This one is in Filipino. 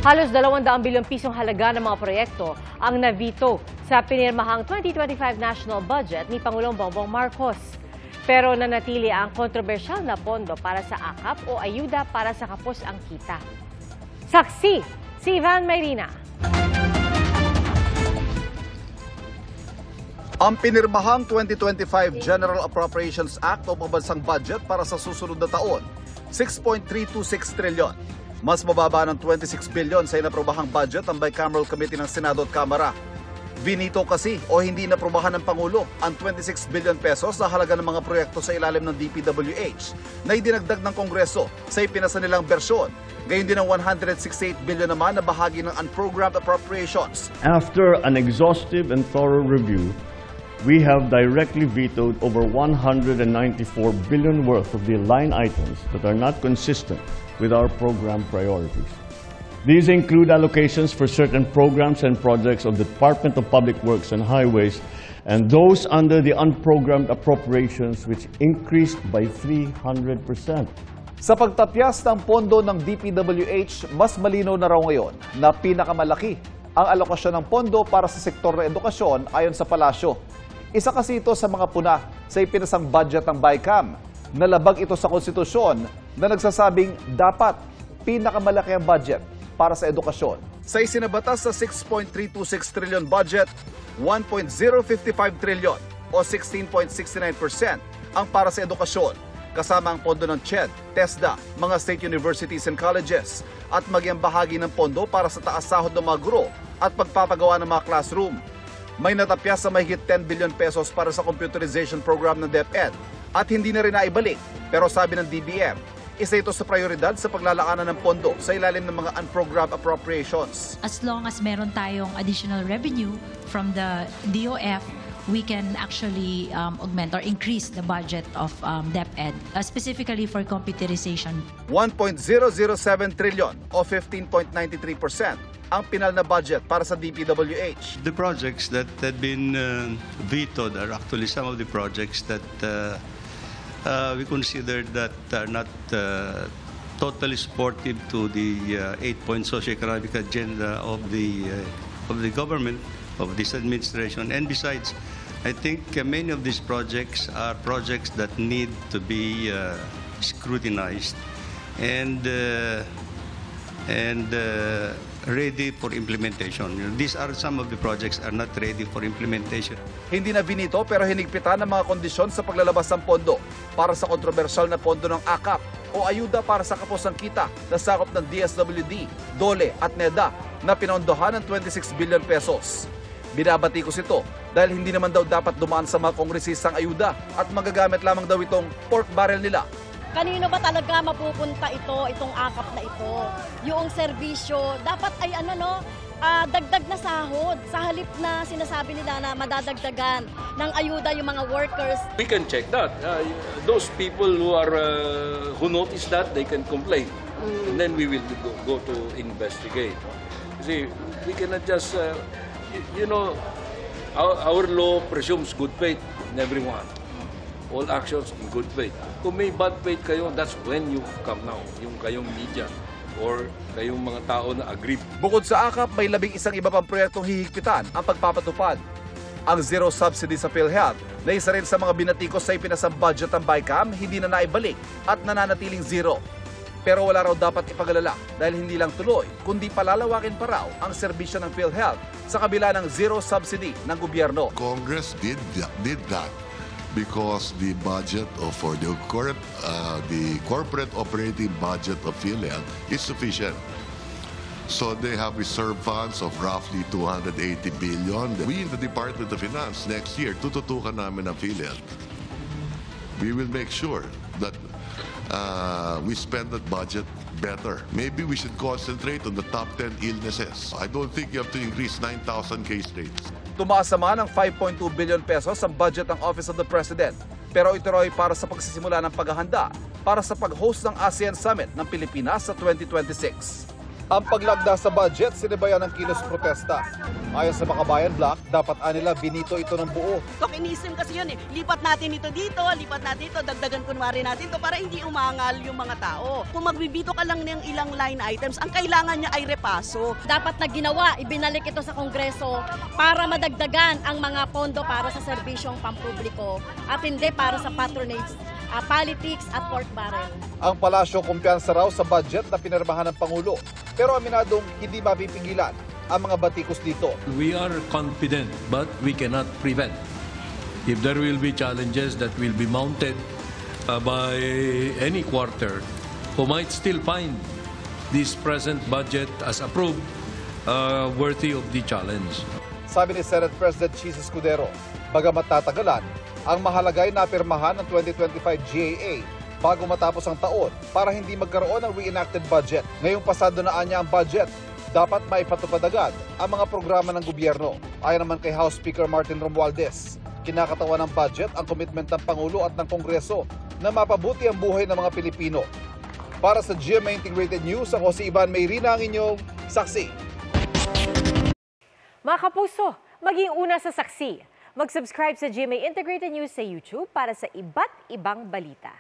Halos 200 bilyong pisong halaga ng mga proyekto ang navito sa pinirmahang 2025 national budget ni Pangulong Bongbong Marcos. Pero nanatili ang kontrobersyal na pondo para sa AKAP o ayuda para sa kapos ang kita. Saksi, si Ivan Mayrina. Ang pinirmahang 2025 General Appropriations Act o pambansang budget para sa susunod na taon, 6.326 trilyon. Mas mababa ng 26 bilyon sa inaprobahang budget ang Bicameral Committee ng Senado at Kamara. Vinito kasi o hindi naprobahan ng Pangulo ang 26 billion pesos na halaga ng mga proyekto sa ilalim ng DPWH na idinagdag ng Kongreso sa ipinasa nilang bersyon. Gayon din ang 168 billion naman na bahagi ng unprogrammed appropriations. After an exhaustive and thorough review, we have directly vetoed over 194 billion worth of the line items that are not consistent with our program priorities. These include allocations for certain programs and projects of the Department of Public Works and Highways and those under the unprogrammed appropriations which increased by 300%. Sa pagtapyas ng pondo ng DPWH, mas malinaw na raw ngayon na pinakamalaki ang alokasyon ng pondo para sa sektor ng edukasyon ayon sa palasyo. Isa kasi ito sa mga puna sa ipinasang budget ng BICAM. Nalabag ito sa konstitusyon na nagsasabing dapat pinakamalaki ang budget para sa edukasyon. Sa isinabatas sa 6.326 trillion budget, 1.055 trillion o 16.69% ang para sa edukasyon, kasama ang pondo ng CHED, TESDA, mga state universities and colleges, at maging bahagi ng pondo para sa taas sahod ng mga guro at pagpapagawa ng mga classroom. May natapyas sa mahigit 10 billion pesos para sa computerization program ng DepEd at hindi na rin naibalik. Pero sabi ng DBM, isa ito sa prioridad sa paglalaanan ng pondo sa ilalim ng mga unprogrammed appropriations. As long as meron tayong additional revenue from the DOF, we can actually augment or increase the budget of DepEd, specifically for computerization. 1.007 trillion o 15.93% ang pinal na budget para sa DPWH. The projects that had been vetoed are actually some of the projects that we consider that are not totally supportive to the 8-point socioeconomic agenda of the government, of this administration. And besides, I think many of these projects are projects that need to be scrutinized and ready for implementation. These are some of the projects are not ready for implementation. Hindi na binito pero hinigpitan ng mga kondisyon sa paglalabas ng pondo para sa kontrobersyal na pondo ng AKAP o ayuda para sa kapos ng kita na sakop ng DSWD, DOLE at NEDA na pinondohan ng 26 billion pesos. Binabatikos ito dahil hindi naman daw dapat dumaan sa mga kongresistang ayuda at magagamit lamang daw itong pork barrel nila. Kanino ba talaga mapupunta itong AKAP na ito? Yung serbisyo, dapat ay dagdag na sahod sa halip na sinasabi nila na madadagdagan ng ayuda yung mga workers. We can check that. Those people who notice that, they can complain. And then we will go to investigate. See, we cannot just, our law presumes good faith in everyone. All actions in good faith. Kung may bad faith kayo, that's when you come now. Yung kayong media or kayong mga tao na agreed. Bukod sa AKAP, may 11 iba pang proyektong hihigpitan ang pagpapatupad. Ang zero subsidy sa PhilHealth na isa rin sa mga binatikos sa ipinasang budget ng BICAM, hindi na naibalik at nananatiling zero. Pero wala raw dapat ipagalala dahil hindi lang tuloy, kundi palalawakin pa raw ang serbisyo ng PhilHealth sa kabila ng zero subsidy ng gobyerno. Congress did that. Because the budget for the corporate operating budget of PhilHealth is sufficient. So they have reserve funds of roughly 280 billion. We in the Department of Finance next year, tututukan namin ang PhilHealth. We will make sure that we spend that budget better. Maybe we should concentrate on the top 10 illnesses. I don't think you have to increase 9,000 case rates. Tumaas naman ng 5.2 billion pesos ang budget ng Office of the President. Pero ito ay para sa pagsisimula ng paghahanda para sa pag-host ng ASEAN Summit ng Pilipinas sa 2026. Ang paglagda sa budget, sinibayan ng kilos protesta. Ayon sa Makabayan Block, dapat anila binito ito ng buo. Tokenism kasi yun eh. Lipat natin ito dito, lipat natin ito, dagdagan kunwari natin ito para hindi umangal yung mga tao. Kung magbibito ka lang ng ilang line items, ang kailangan niya ay repaso. Dapat na ginawa, ibinalik ito sa Kongreso para madagdagan ang mga pondo para sa serbisyong pampubliko at hindi para sa patronage, politics at pork barrel. Ang palasyo kumpiyansa raw sa budget na pinirmahan ng Pangulo. Pero aminadong hindi mapipigilan ang mga batikos dito. We are confident but we cannot prevent. If there will be challenges that will be mounted by any quarter, who might still find this present budget as approved worthy of the challenge. Sabi ni Senate President Chis Escudero, bagamat tatagalan, ang mahalaga ay napirmahan ng 2025 GAA bago matapos ang taon para hindi magkaroon ng reenacted budget. Ngayong pasado na anya ang budget, dapat maipatupad agad ang mga programa ng gobyerno. Ayon naman kay House Speaker Martin Romualdez, kinakatawan ng budget ang komitment ng Pangulo at ng Kongreso na mapabuti ang buhay ng mga Pilipino. Para sa GMA Integrated News, ako si Ivan Mayrina, ang inyong saksi. Mga kapuso, maging una sa saksi. Mag-subscribe sa GMA Integrated News sa YouTube para sa iba't ibang balita.